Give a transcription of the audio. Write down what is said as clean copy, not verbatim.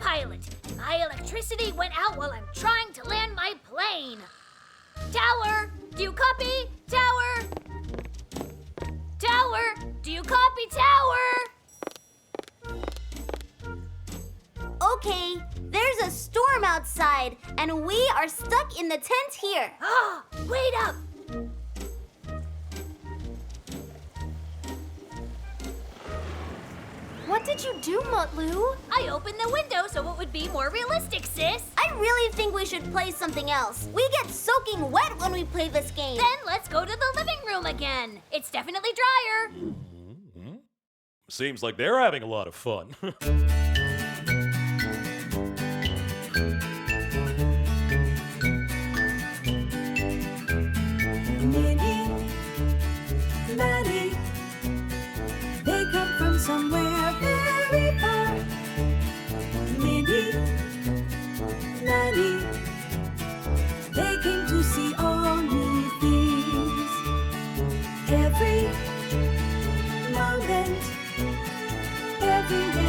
pilot. My electricity went out while I'm trying to land my plane. Tower, do you copy? Tower! Tower, do you copy, Tower? Okay, there's a storm outside, and we are stuck in the tent here. Ah, wait up! What did you do, Mutlu? I opened the window so it would be more realistic, sis. I really think we should play something else. We get soaking wet when we play this game. Then let's go to the living room again. It's definitely drier. Seems like they're having a lot of fun. Minnie, Maddie, they come from somewhere very far. Minnie, Maddie, they came to see all new things. Every moment, everywhere.